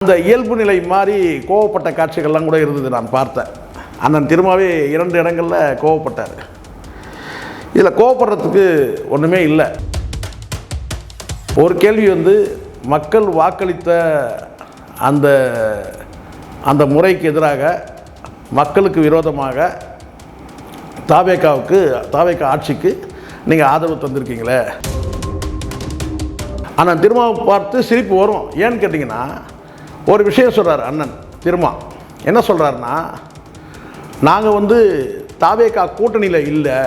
அந்த இயல்பு நிலை மாதிரி கோவப்பட்ட காட்சிகள்லாம் கூட இருந்தது. நான் பார்த்தேன். அண்ணன் திருமாவே 2 இடங்களில் கோவப்பட்டார். இதில் கோவப்படுறதுக்கு ஒன்றுமே இல்லை. ஒரு கேள்வி மக்கள் வாக்களித்த அந்த அந்த முறைக்கு எதிராக, மக்களுக்கு விரோதமாக தாவேகா ஆட்சிக்கு நீங்கள் ஆதரவு தந்திருக்கீங்களே. அண்ணன் திருமாவை பார்த்து சிரிப்பு வரும். ஏன்னு கேட்டிங்கன்னா, ஒரு விஷயம் சொல்கிறார் அண்ணன் திருமா. என்ன சொல்கிறாருன்னா, நாங்கள் தாவேகா கூட்டணியில் இல்லை,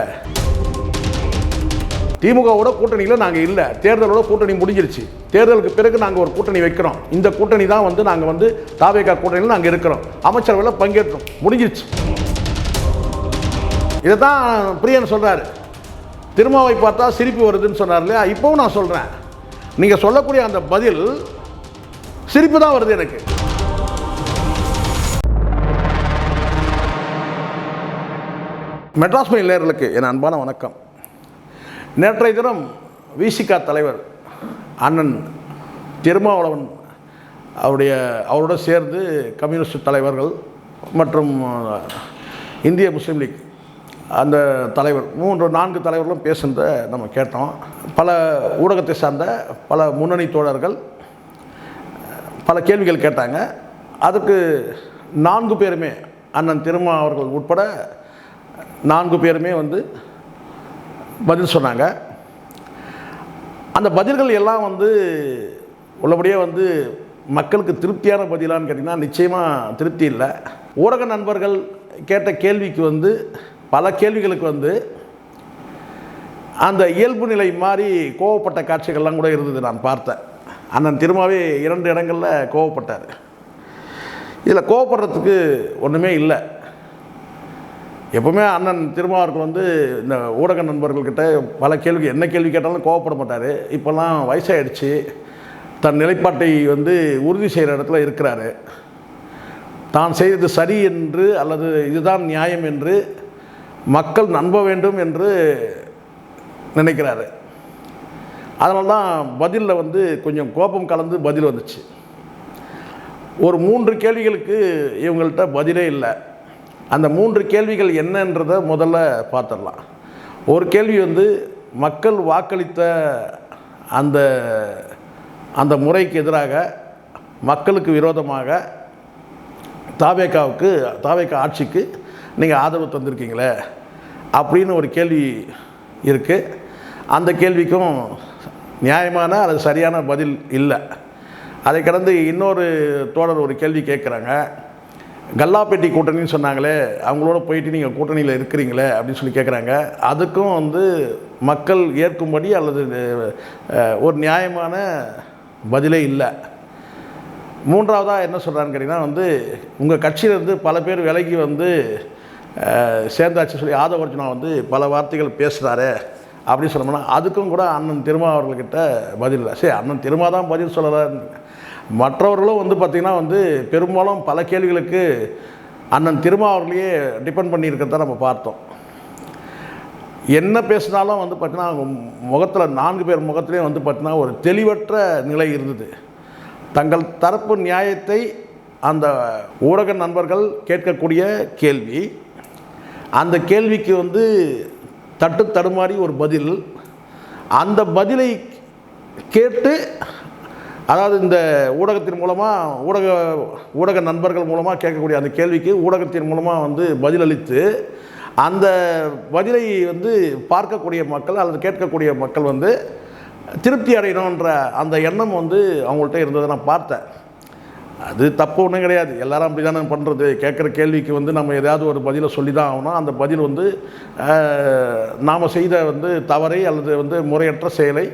திமுகவோட கூட்டணியில் நாங்கள் இல்லை, தேர்தலோட கூட்டணி முடிஞ்சிருச்சு, தேர்தலுக்கு பிறகு நாங்கள் ஒரு கூட்டணி வைக்கிறோம், இந்த கூட்டணி தான் நாங்கள் தாவேகா கூட்டணியில் நாங்கள் இருக்கிறோம், அமைச்சரவையில் பங்கேற்றோம், முடிஞ்சிருச்சு. இதை தான் பிரியன் சொல்கிறாரு. திருமாவை பார்த்தா சிரிப்பு வருதுன்னு சொன்னார் இல்லையா. இப்போவும் நான் சொல்கிறேன், நீங்கள் சொல்லக்கூடிய அந்த பதில் சிரிப்பு தான் வருது எனக்கு. மெட்ராஸ் மெயில் நேயர்களுக்கு என் அன்பான வணக்கம். நேற்றைய தினம் விசிக தலைவர் அண்ணன் திருமாவளவன் அவரோட சேர்ந்து கம்யூனிஸ்ட் தலைவர்கள் மற்றும் இந்திய முஸ்லீம் லீக் அந்த தலைவர் 3-4 தலைவர்களும் பேசுனதை நம்ம கேட்டோம். பல ஊடகத்தை சார்ந்த பல முன்னணி தோழர்கள் பல கேள்விகள் கேட்டாங்க. அதுக்கு 4 பேருமே, அண்ணன் திருமா அவர்கள் உட்பட 4 பேருமே பதில் சொன்னாங்க. அந்த பதில்கள் எல்லாம் உள்ளபடியே மக்களுக்கு திருப்தியான பதிலான்னு கேட்டிங்கன்னா நிச்சயமாக திருப்தி இல்லை. ஊடக நண்பர்கள் கேட்ட கேள்விக்கு பல கேள்விகளுக்கு அந்த இயல்பு நிலை மாதிரி கோவப்பட்ட காட்சிகள்லாம் கூட இருந்தது. நான் பார்த்தேன். அண்ணன் திருமாவே 2 இடங்களில் கோவப்பட்டார். இதில் கோவப்படுறதுக்கு ஒன்றுமே இல்லை. எப்போவுமே அண்ணன் திருமா அவர்கள் இந்த ஊடக நண்பர்கள்கிட்ட பல என்ன கேள்வி கேட்டாலும் கோவப்பட மாட்டார். இப்போல்லாம் வயசாகிடுச்சு, தன் நிலைப்பாட்டை உறுதி செய்கிற இடத்துல இருக்கிறாரு. தான் செய்தது சரி என்று அல்லது இதுதான் நியாயம் என்று மக்கள் நம்ப வேண்டும் என்று நினைக்கிறாரு. அதனால தான் பதிலில் கொஞ்சம் கோபம் கலந்து பதில் வந்துச்சு. ஒரு 3 கேள்விகளுக்கு இவங்கள்ட்ட பதிலே இல்லை. அந்த 3 கேள்விகள் என்னன்றதை முதல்ல பார்த்துடலாம். ஒரு கேள்வி மக்கள் வாக்களித்த அந்த அந்த முறைக்கு எதிராக, மக்களுக்கு விரோதமாக தாவேகா ஆட்சிக்கு நீங்கள் ஆதரவு தந்திருக்கீங்களே அப்படின்னு ஒரு கேள்வி இருக்குது. அந்த கேள்விக்கும் நியாயமான அல்லது சரியான பதில் இல்லை. அதை கடந்து இன்னொரு தோழர் ஒரு கேள்வி கேட்குறாங்க. கல்லாப்பேட்டி கூட்டணின்னு சொன்னாங்களே, அவங்களோட போயிட்டு நீங்கள் கூட்டணியில் இருக்கிறீங்களே அப்படின்னு சொல்லி கேட்குறாங்க. அதுக்கும் மக்கள் ஏற்கும்படி அல்லது ஒரு நியாயமான பதிலே இல்லை. 3வதாக என்ன சொல்கிறான்னு கேட்டிங்கன்னா, உங்கள் கட்சியிலேருந்து பல பேர் விலகி சேர்ந்தாச்சு சொல்லி ஆதவர்ஜுனா பல வார்த்தைகள் பேசுகிறாரு அப்படின்னு சொன்னோம்னா, அதுக்கும் கூட அண்ணன் திருமா அவர்கள்கிட்ட பதில் இல்லை. சரி, அண்ணன் திருமா தான் பதில் சொல்லலாம். மற்றவர்களும் பார்த்திங்கன்னா பெரும்பாலும் பல கேள்விகளுக்கு அண்ணன் திருமா அவர்களையே டிபெண்ட் பண்ணியிருக்கிறத நம்ம பார்த்தோம். என்ன பேசினாலும் பார்த்திங்கன்னா முகத்தில் 4 பேர் முகத்திலே பார்த்திங்கன்னா ஒரு தெளிவற்ற நிலை இருந்தது. தங்கள் தரப்பு நியாயத்தை அந்த ஊடக நண்பர்கள் கேட்கக்கூடிய கேள்வி, அந்த கேள்விக்கு தட்டு தடுமாறி ஒரு பதில், அந்த பதிலை கேட்டு, அதாவது இந்த ஊடகத்தின் மூலமாக ஊடக நண்பர்கள் மூலமாக கேட்கக்கூடிய அந்த கேள்விக்கு ஊடகத்தின் மூலமாக பதிலளித்து, அந்த பதிலை பார்க்கக்கூடிய மக்கள் அல்லது கேட்கக்கூடிய மக்கள் திருப்தி அடையணுன்ற அந்த எண்ணம் அவங்கள்ட்ட இருந்ததை நான் பார்த்தேன். அது தப்பு ஒன்றும் கிடையாது. எல்லாரும் அப்படி தானே பண்ணுறது. கேட்குற கேள்விக்கு நம்ம ஏதாவது ஒரு பதிலை சொல்லி தான் ஆகணும். அந்த பதில் நாம் செய்த தவறை அல்லது முறையற்ற செயலை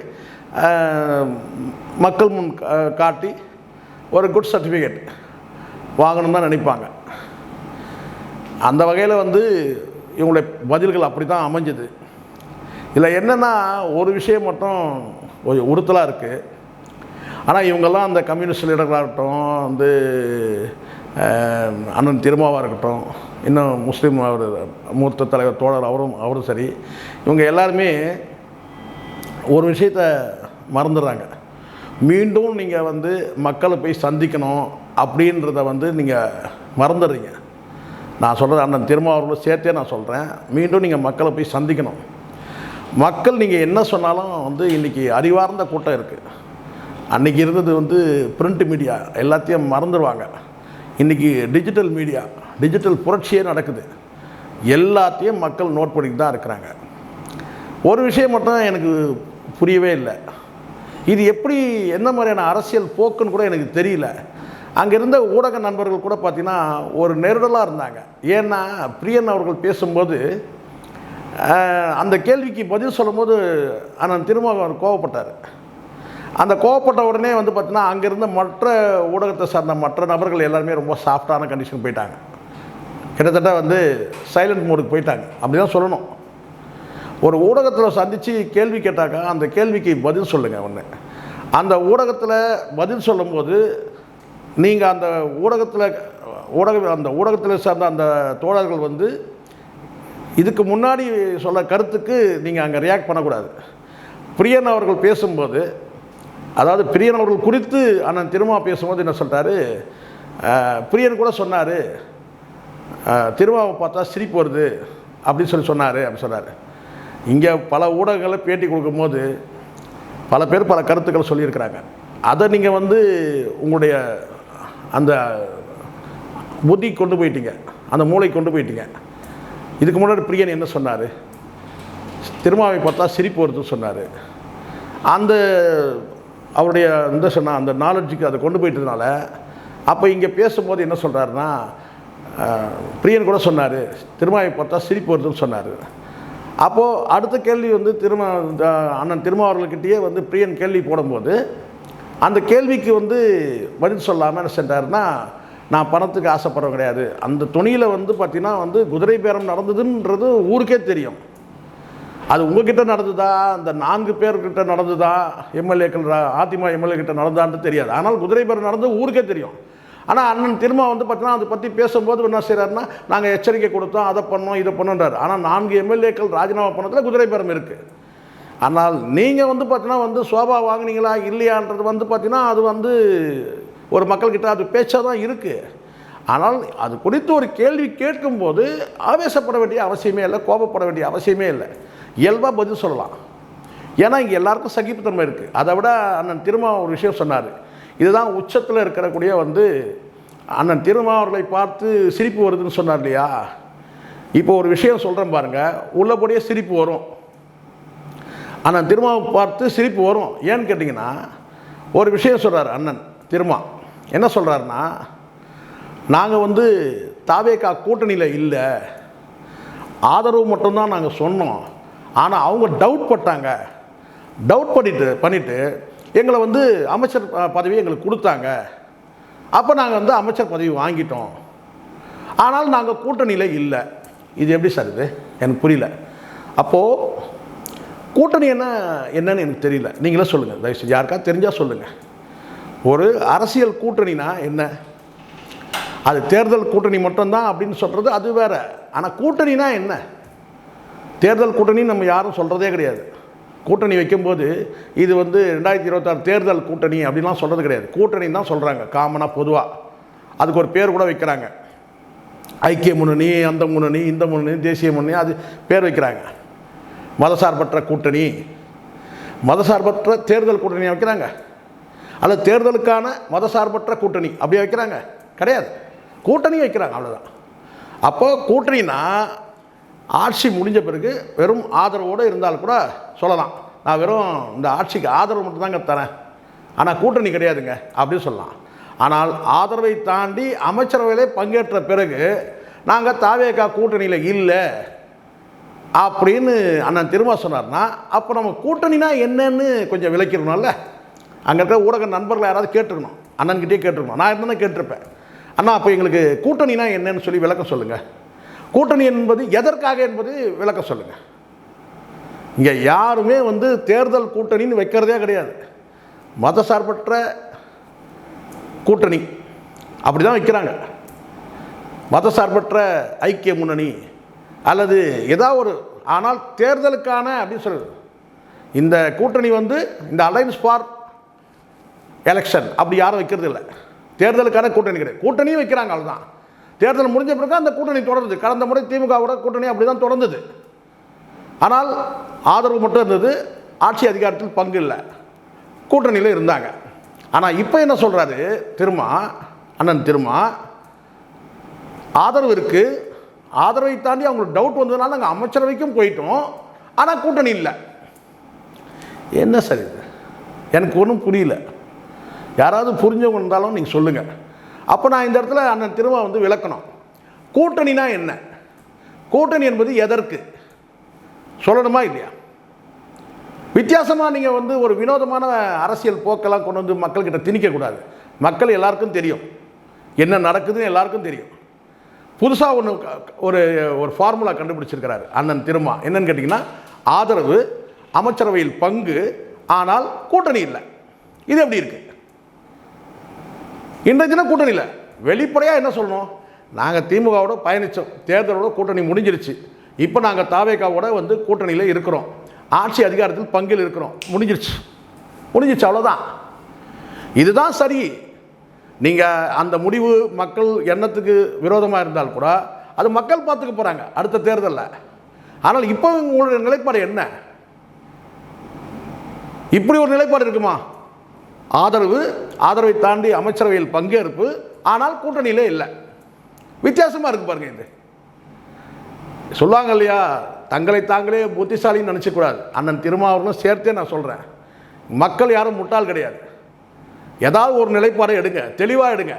மக்கள் முன் காட்டி ஒரு குட் சர்டிஃபிகேட் வாங்கணும் தான் நினைப்பாங்க. அந்த வகையில் இவங்களுடைய பதில்கள் அப்படி தான் அமைஞ்சது. இதில் என்னென்னா, ஒரு விஷயம் மட்டும் கொஞ்சம் உறுத்தலாக இருக்குது. ஆனால் இவங்கெல்லாம் அந்த கம்யூனிஸ்ட் லீடர்களாகட்டும், அண்ணன் திருமாவாக இருக்கட்டும், இன்னும் முஸ்லீம் அவர் மூத்த தலைவர் தோழர் அவரும் சரி, இவங்க எல்லாருமே ஒரு விஷயத்தை மறந்துடுறாங்க. மீண்டும் நீங்கள் மக்களை போய் சந்திக்கணும், அப்படின்றத வந்து நீங்கள் மறந்துடுறீங்க. நான் சொல்கிறது அண்ணன் திருமாவர்களும் சேர்த்தே நான் சொல்கிறேன். மீண்டும் நீங்கள் மக்களை போய் சந்திக்கணும். மக்கள் நீங்கள் என்ன சொன்னாலும் வந்து இன்றைக்கி அறிவார்ந்த கூட்டம் இருக்குது. அன்றைக்கி இருந்தது வந்து பிரிண்ட் மீடியா, எல்லாத்தையும் மறந்துடுவாங்க. இன்றைக்கி டிஜிட்டல் மீடியா, டிஜிட்டல் புரட்சியே நடக்குது. எல்லாத்தையும் மக்கள் நோட் பண்ணிட்டு தான் இருக்கிறாங்க. ஒரு விஷயம் மட்டும் எனக்கு புரியவே இல்லை. இது எப்படி, என்ன மாதிரியான அரசியல் போக்குன்னு கூட எனக்கு தெரியல. அங்கே இருந்த ஊடக நண்பர்கள் கூட பார்த்திங்கன்னா ஒரு நெருடலாக இருந்தாங்க. ஏன்னா பிரியன் அவர்கள் பேசும்போது அந்த கேள்விக்கு பதில் சொல்லும்போது அண்ணன் திருமாவளவன் கோவப்பட்டார். அந்த கோவப்பட்ட உடனே வந்து பார்த்திங்கன்னா அங்கே இருந்த மற்ற ஊடகத்தை சார்ந்த மற்ற நபர்கள் எல்லாருமே ரொம்ப சாஃப்டான கண்டிஷன் போயிட்டாங்க. கிட்டத்தட்ட வந்து சைலண்ட் மோடுக்கு போயிட்டாங்க. அப்படி தான் சொல்லணும். ஒரு ஊடகத்தில் சந்தித்து கேள்வி கேட்டாக்கா அந்த கேள்விக்கு பதில் சொல்லுங்கள். ஒன்று, அந்த ஊடகத்தில் பதில் சொல்லும்போது நீங்கள் அந்த ஊடகத்தில் சார்ந்த அந்த தோழர்கள் வந்து இதுக்கு முன்னாடி சொல்ல கருத்துக்கு நீங்கள் அங்கே ரியாக்ட் பண்ணக்கூடாது. பிரியன் அவர்கள் பேசும்போது, அதாவது பிரியன் அவர்கள் குறித்து அண்ணன் திருமா பேசும்போது என்ன சொல்கிறாரு, பிரியன் கூட சொன்னார், திருமாவை பார்த்தா சிரிப்பு வருது அப்படின்னு சொன்னார் அப்படி சொன்னார். இங்கே பல ஊடகங்களில் பேட்டி கொடுக்கும்போது பல பேர் பல கருத்துக்கள் சொல்லியிருக்கிறாங்க. அதை நீங்கள் வந்து உங்களுடைய அந்த புத்தி கொண்டு போயிட்டீங்க, அந்த மூளை கொண்டு போயிட்டீங்க. இதுக்கு முன்னாடி பிரியன் என்ன சொன்னார், திருமாவை பார்த்தா சிரிப்பு வருதுன்னு சொன்னார். அந்த அவருடைய இந்த சொன்னால் அந்த நாலெட்ஜுக்கு அதை கொண்டு போயிட்டதுனால அப்போ இங்கே பேசும்போது என்ன சொல்கிறாருன்னா, பிரியன் கூட சொன்னார் திருமாவை பார்த்தா சிரிப்பு வருதுன்னு சொன்னார். அப்போது அடுத்த கேள்வி வந்து அண்ணன் திருமாவர்கள்கிட்டயே வந்து பிரியன் கேள்வி போடும்போது அந்த கேள்விக்கு வந்து பதில் சொல்லாமல் என்ன செஞ்சாருன்னா, நான் பணத்துக்கு ஆசைப்படுறோம் கிடையாது. அந்த துணியில் வந்து பார்த்திங்கன்னா வந்து குதிரை பேரம் நடந்ததுன்றது ஊருக்கே தெரியும். அது உங்ககிட்ட நடந்ததா, அந்த 4 பேர்கிட்ட நடந்ததா, எம்எல்ஏக்கள் அதிமுக எம்எல்ஏ கிட்ட நடந்தான்னு தெரியாது. ஆனால் குதிரை பேரம் நடந்தது ஊருக்கே தெரியும். ஆனால் அண்ணன் திருமா வந்து பார்த்தீங்கன்னா அதை பற்றி பேசும்போது என்ன செய்கிறாருன்னா, நாங்கள் எச்சரிக்கை கொடுத்தோம், அதை பண்ணோம் இதை பண்ணோன்றார். ஆனால் 4 எம்எல்ஏக்கள் ராஜினாமா பண்ணதில் குதிரை பேரம் இருக்குது. ஆனால் நீங்கள் வந்து பார்த்தீங்கன்னா வந்து சோபா வாங்கினீங்களா இல்லையான்றது வந்து பார்த்தீங்கன்னா அது வந்து ஒரு மக்கள்கிட்ட அது பேச்சாக தான் இருக்குது. ஆனால் அது குறித்து ஒரு கேள்வி கேட்கும்போது ஆவேசப்பட வேண்டிய அவசியமே இல்லை, கோபப்பட வேண்டிய அவசியமே இல்லை. இயல்பாக பதில் சொல்லலாம். ஏன்னா இங்கே எல்லாருக்கும் சகிப்புத்தன்மை இருக்குது. அதை விட அண்ணன் திருமா ஒரு விஷயம் சொன்னார். இதுதான் உச்சத்தில் இருக்கக்கூடிய வந்து அண்ணன் திருமா அவர்களை பார்த்து சிரிப்பு வருதுன்னு சொன்னார் இல்லையா. இப்போ ஒரு விஷயம் சொல்கிறேன் பாருங்கள், உள்ளபடியே சிரிப்பு வரும். அண்ணன் திருமாவை பார்த்து சிரிப்பு வரும். ஏன்னு கேட்டிங்கன்னா ஒரு விஷயம் சொல்கிறார் அண்ணன் திருமா. என்ன சொல்கிறாருன்னா, நாங்கள் வந்து தாவேகா கூட்டணியில் இல்லை, ஆதரவு மட்டும்தான் நாங்கள் சொன்னோம். ஆனால் அவங்க டவுட் பட்டாங்க. டவுட் பண்ணிவிட்டு எங்களை வந்து அமைச்சர் பதவி எங்களுக்கு கொடுத்தாங்க. அப்போ நாங்கள் வந்து அமைச்சர் பதவி வாங்கிட்டோம். ஆனால் நாங்கள் கூட்டணியில் இல்லை. இது எப்படி சார் இது? எனக்கு புரியல. அப்போது கூட்டணி என்னன்னு எனக்கு தெரியல. நீங்களே சொல்லுங்கள் தயவுசெய்து, யாருக்கா தெரிஞ்சால் சொல்லுங்கள். ஒரு அரசியல் கூட்டணினா என்ன? அது தேர்தல் கூட்டணி மட்டும்தான் அப்படின்னு சொல்கிறது அது வேறு. ஆனால் கூட்டணினா என்ன? தேர்தல் கூட்டணி நம்ம யாரும் சொல்கிறதே கிடையாது. கூட்டணி வைக்கும்போது இது வந்து 2026 தேர்தல் கூட்டணி அப்படின்லாம் சொல்கிறது கிடையாது. கூட்டணி தான் சொல்கிறாங்க காமனாக பொதுவாக. அதுக்கு ஒரு பேர் கூட வைக்கிறாங்க, ஐக்கிய முன்னணி, அந்த முன்னணி, இந்த முன்னணி, தேசிய முன்னணி, அது பேர் வைக்கிறாங்க. மதசார்பற்ற கூட்டணி, மதசார்பற்ற தேர்தல் கூட்டணி வைக்கிறாங்க. அல்லது தேர்தலுக்கான மதசார்பற்ற கூட்டணி அப்படியே வைக்கிறாங்க கிடையாது, கூட்டணி வைக்கிறாங்க, அவ்வளோதான். அப்போது கூட்டணினா ஆட்சி முடிஞ்ச பிறகு வெறும் ஆதரவோடு இருந்தால் கூட சொல்லலாம், நான் வெறும் இந்த ஆட்சிக்கு ஆதரவு மட்டும்தாங்க தரேன், ஆனால் கூட்டணி கிடையாதுங்க அப்படின்னு சொல்லலாம். ஆனால் ஆதரவை தாண்டி அமைச்சரவையிலே பங்கேற்ற பிறகு நாங்கள் தாவேகா கூட்டணியில் இல்லை அப்படின்னு அண்ணன் திரும்ப சொன்னார்னா, அப்போ நம்ம கூட்டணினா என்னன்னு கொஞ்சம் விளக்கிடணும்ல. அங்கே இருக்கிற ஊடக நண்பர்கள் யாராவது கேட்டுருக்கணும், அண்ணன்கிட்டே கேட்டுருக்கணும். நான் என்னென்ன கேட்டிருப்பேன், அண்ணா அப்போ எங்களுக்கு கூட்டணினா என்னன்னு சொல்லி விளக்கம் சொல்லுங்கள். கூட்டணி என்பது எதற்காக என்பது விளக்க சொல்லுங்கள். இங்கே யாருமே வந்து தேர்தல் கூட்டணின்னு வைக்கிறதே கிடையாது. மதசார்பற்ற கூட்டணி அப்படி தான் வைக்கிறாங்க. மதசார்பற்ற ஐக்கிய முன்னணி அல்லது ஏதாவது ஒரு, ஆனால் தேர்தலுக்கான அப்படின்னு சொல்லுது. இந்த கூட்டணி வந்து இந்த அலைன்ஸ் ஃபார் எலெக்ஷன் அப்படி யாரும் வைக்கிறது இல்லை. தேர்தலுக்கான கூட்டணி கிடையாது. கூட்டணியும் வைக்கிறாங்க, அதுதான். தேர்தல் முடிஞ்ச பிறகு அந்த கூட்டணி தொடருது. கடந்த முறை திமுகவோட கூட்டணி அப்படி தான் தொடர்ந்தது. ஆனால் ஆதரவு மட்டும் இருந்தது, ஆட்சி அதிகாரத்தில் பங்கு இல்லை, கூட்டணியில் இருந்தாங்க. ஆனால் இப்போ என்ன சொல்கிறாரு அண்ணன் திருமா, ஆதரவு இருக்குது, ஆதரவை தாண்டி அவங்களுக்கு டவுட் வந்ததுனால நாங்கள் அமைச்சரவைக்கும் போயிட்டோம், ஆனால் கூட்டணி இல்லை. என்ன சார் இது? எனக்கு ஒன்றும் புரியல. யாராவது புரிஞ்சவங்க இருந்தாலும் நீங்கள் சொல்லுங்கள். அப்போ நான் இந்த இடத்துல அண்ணன் திருமா விளக்கணும். கூட்டணினா என்ன? கூட்டணி என்பது எதற்கு சொல்லணுமா இல்லையா? வித்தியாசமாக நீங்கள் ஒரு வினோதமான அரசியல் போக்கெல்லாம் கொண்டு வந்து மக்கள்கிட்ட திணிக்கக்கூடாது. மக்கள் எல்லாருக்கும் தெரியும் என்ன நடக்குதுன்னு, எல்லாருக்கும் தெரியும். புதுசாக ஒரு ஃபார்முலா கண்டுபிடிச்சிருக்கிறாரு அண்ணன் திருமா. என்னன்னு கேட்டிங்கன்னா, ஆதரவு, அமைச்சரவையில் பங்கு, ஆனால் கூட்டணி இல்லை. இது எப்படி இருக்கு? இன்றைய தினம் கூட்டணி இல்லை. வெளிப்படையாக என்ன சொல்லணும்? நாங்கள் திமுகவோட பயணித்தோம், தேர்தலோட கூட்டணி முடிஞ்சிருச்சு, இப்போ நாங்கள் தாவேகாவோட கூட்டணியில் இருக்கிறோம், ஆட்சி அதிகாரத்தில் பங்கில் இருக்கிறோம், முடிஞ்சிருச்சு, அவ்வளோதான். இதுதான் சரி. நீங்கள் அந்த முடிவு மக்கள் எண்ணத்துக்கு விரோதமாக இருந்தால் கூட அது மக்கள் பார்த்துக்க போகிறாங்க அடுத்த தேர்தலில். ஆனால் இப்போ உங்களுடைய நிலைப்பாடு என்ன? இப்படி ஒரு நிலைப்பாடு இருக்குமா? ஆதரவை தாண்டி அமைச்சரவையில் பங்கேற்பு, ஆனால் கூட்டணியிலே இல்லை. வித்தியாசமாக இருக்கு பாருங்க. இது சொல்லுவாங்க இல்லையா, தங்களை தாங்களே புத்திசாலின்னு நினச்சக்கூடாது. அண்ணன் திருமாவர்களும் சேர்த்தே நான் சொல்கிறேன். மக்கள் யாரும் முட்டாள் கிடையாது. ஏதாவது ஒரு நிலைப்பாடை எடுங்க, தெளிவாக எடுங்க.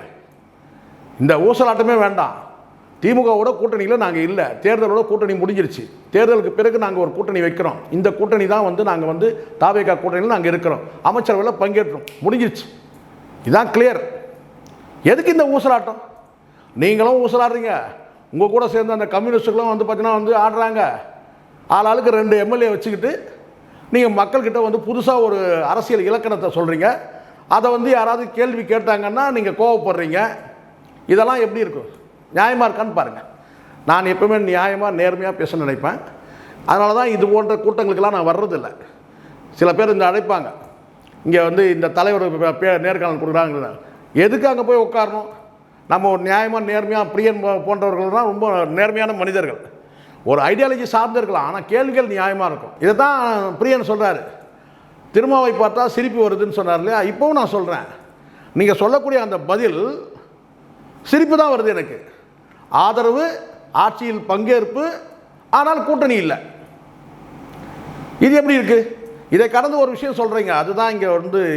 இந்த ஊசலாட்டமே வேண்டாம். திமுகவோட கூட்டணியில் நாங்கள் இல்லை, தேர்தலோட கூட்டணி முடிஞ்சிருச்சு, தேர்தலுக்கு பிறகு நாங்கள் ஒரு கூட்டணி வைக்கிறோம், இந்த கூட்டணி தான் நாங்கள் தாவேகா கூட்டணியில் நாங்கள் இருக்கிறோம், அமைச்சரவையில் பங்கேற்றோம், முடிஞ்சிருச்சு. இதுதான் கிளியர். எதுக்கு இந்த ஊசலாட்டம்? நீங்களும் ஊசலாடுறீங்க, உங்கள் கூட சேர்ந்து அந்த கம்யூனிஸ்டுகளும் பார்த்தீங்கன்னா ஆடுறாங்க. ஆளாளுக்கு 2 எம்எல்ஏ வச்சுக்கிட்டு நீங்கள் மக்கள்கிட்ட புதுசாக ஒரு அரசியல் இலக்கணத்தை சொல்கிறீங்க. அதை யாராவது கேள்வி கேட்டாங்கன்னா நீங்கள் கோவப்படுறீங்க. இதெல்லாம் எப்படி இருக்கும்? நியாயமாக இருக்கான்னு பாருங்கள். நான் எப்பவுமே நியாயமாக நேர்மையாக பேச நினைப்பேன். அதனால தான் இது போன்ற கூட்டங்களுக்கெல்லாம் நான் வர்றதில்லை. சில பேர் அழைப்பாங்க, இங்கே இந்த தலைவர் நேர்காணல் கொடுக்குறாங்க, எதுக்கு அங்கே போய் உட்காரணும்? நம்ம ஒரு நியாயமாக நேர்மையாக பிரியன் போன்றவர்கள் தான் ரொம்ப நேர்மையான மனிதர்கள், ஒரு ஐடியாலஜி சார்ந்து இருக்கலாம், ஆனால் கேள்விகள் நியாயமாக இருக்கும். இதை தான் பிரியன் சொல்கிறாரு. திருமாவை பார்த்தா சிரிப்பு வருதுன்னு சொன்னார் இல்லையா? இப்போவும் நான் சொல்கிறேன், நீங்கள் சொல்லக்கூடிய அந்த பதில் சிரிப்பு தான் வருது எனக்கு. ஆதரவு, ஆட்சியில் பங்கேற்பு, ஆனால் கூட்டணி இல்லை. இது எப்படி இருக்குது? இதை கடந்து ஒரு விஷயம் சொல்கிறீங்க, அதுதான் இங்கே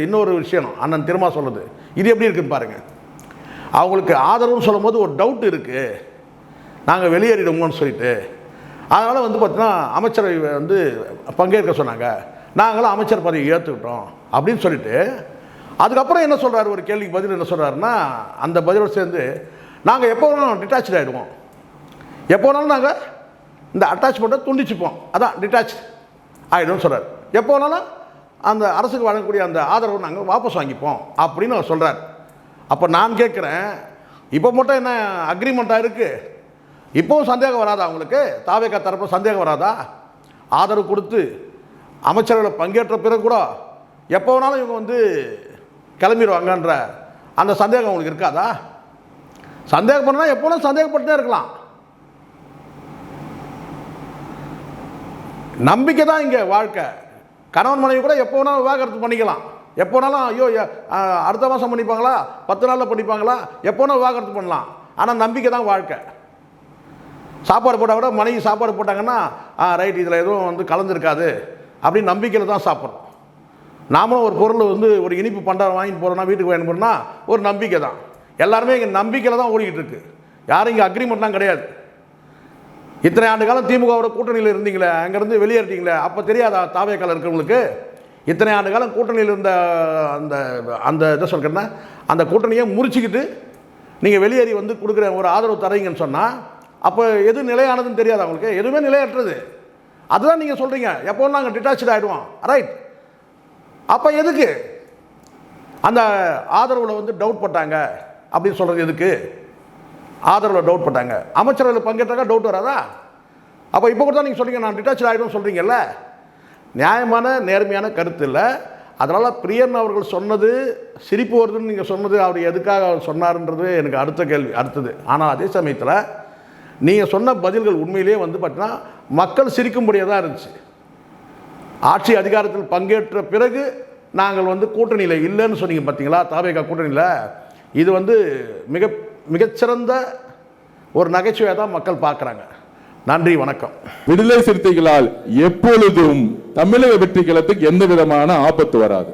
இன்னொரு விஷயம் அண்ணன் திருமா சொல்லுது. இது எப்படி இருக்குன்னு பாருங்கள். அவங்களுக்கு ஆதரவுன்னு சொல்லும் போது ஒரு டவுட் இருக்குது, நாங்கள் வெளியேறிடுவோம்னு சொல்லிட்டு, அதனால் பார்த்தீங்கன்னா அமைச்சரவை பங்கேற்க சொன்னாங்க, நாங்களும் அமைச்சர் பதவி ஏற்றுக்கிட்டோம் அப்படின்னு சொல்லிட்டு, அதுக்கப்புறம் என்ன சொல்கிறாரு, ஒரு கேள்விக்கு பதில் என்ன சொல்கிறாருன்னா, அந்த பதிலோடு சேர்ந்து நாங்கள் எப்போ வேணாலும் டிட்டாச் ஆகிடுவோம், எப்போ வேணாலும் நாங்கள் இந்த அட்டாச்மெண்ட்டை துண்டிச்சுப்போம், அதான் டிட்டாச் ஆகிடும்னு சொல்கிறார். எப்போ வேணாலும் அந்த அரசுக்கு வழங்கக்கூடிய அந்த ஆதரவை நாங்கள் வாபஸ் வாங்கிப்போம் அப்படின்னு அவர் சொல்கிறார். அப்போ நான் கேட்குறேன், இப்போ மட்டும் என்ன அக்ரிமெண்ட்டாக இருக்குது? இப்போவும் சந்தேகம் வராதா அவங்களுக்கு? தாவேகா தரப்பு சந்தேகம் வராதா? ஆதரவு கொடுத்து அமைச்சர்களை பங்கேற்ற பிறகு கூட எப்போ வேணாலும் இவங்க கிளம்பிடுவாங்கன்ற அந்த சந்தேகம் அவங்களுக்கு இருக்காதா? சந்தேகம் பண்ணால் எப்போனாலும் சந்தேகப்பட்டுட்டே இருக்கலாம். நம்பிக்கை தான் இங்கே வாழ்க்கை. கணவன் மனைவி கூட எப்போ வேணாலும் விவாகரத்து பண்ணிக்கலாம், எப்போ வேணாலும் ஐயோ அடுத்த மாதம் பண்ணிப்பாங்களா, 10 நாளில் பண்ணிப்பாங்களா, எப்போ வேணாலும் விவாகரத்து பண்ணலாம். ஆனால் நம்பிக்கை தான் வாழ்க்கை. சாப்பாடு போட்டால் கூட மனைவி சாப்பாடு போட்டாங்கன்னா ரைட், இதில் எதுவும் கலந்துருக்காது அப்படின்னு நம்பிக்கையில் தான் சாப்பிட்றோம். நாமளும் ஒரு பொருள் ஒரு இனிப்பு பண்டாரம் வாங்கிட்டு போகிறோன்னா, வீட்டுக்கு வாங்கிட்டு போகிறோன்னா ஒரு நம்பிக்கை தான். எல்லாருமே இங்கே நம்பிக்கையில் தான் ஓடிக்கிட்டு இருக்கு. யாரும் இங்கே அக்ரிமெண்ட்லாம் கிடையாது. இத்தனை ஆண்டு காலம் திமுகவோட கூட்டணியில் இருந்தீங்களே, அங்கேருந்து வெளியேறிட்டீங்களே, அப்போ தெரியாதா தாவேக்கால இருக்கிறவங்களுக்கு? இத்தனை ஆண்டு காலம் கூட்டணியில் இருந்த அந்த அந்த இதை சொல்கிறேன்னா, அந்த கூட்டணியை முறிச்சிக்கிட்டு நீங்கள் வெளியேறி கொடுக்குற ஒரு ஆதரவு தரீங்கன்னு சொன்னால், அப்போ எது நிலையானதுன்னு தெரியாது அவங்களுக்கு, எதுவுமே நிலையற்றது. அதுதான் நீங்கள் சொல்கிறீங்க, எப்போ நாங்கள் டிட்டாச்சு ஆகிடுவோம், ரைட். அப்போ எதுக்கு அந்த ஆதரவில் டவுட் பட்டாங்க அப்படின்னு சொல்கிறது? எதுக்கு ஆதரவில் டவுட் பட்டாங்க? அமைச்சரவையில் பங்கேற்றாங்க, டவுட் வராதா? அப்போ இப்போ கூட தான் நீங்கள் சொல்கிறீங்க நான் டிட்டாச் ஆகிடும் சொல்கிறீங்கல்ல. நியாயமான நேர்மையான கருத்து இல்லை. அதனால் பிரியன் அவர்கள் சொன்னது சிரிப்பு வருதுன்னு நீங்கள் சொன்னது அவர் எதுக்காக அவர் சொன்னார்ன்றது எனக்கு அடுத்த கேள்வி அடுத்தது. ஆனால் அதே சமயத்தில் நீங்கள் சொன்ன பதில்கள் உண்மையிலேயே வந்து பார்த்தீங்கன்னா மக்கள் சிரிக்கும்படியாக தான் இருந்துச்சு. ஆட்சி அதிகாரத்தில் பங்கேற்ற பிறகு நாங்கள் வந்து கூட்டணியில் இல்லைன்னு சொன்னீங்க பார்த்தீங்களா, தாவேகா கூட்டணியில். இது வந்து மிகச்சிறந்த ஒரு நகைச்சுவையாக தான் மக்கள் பார்க்குறாங்க. நன்றி, வணக்கம். விடுதலை சிறுத்தைகளால் எப்பொழுதும் தமிழக வெற்றி களத்துக்கு எந்த விதமான ஆபத்து வராது.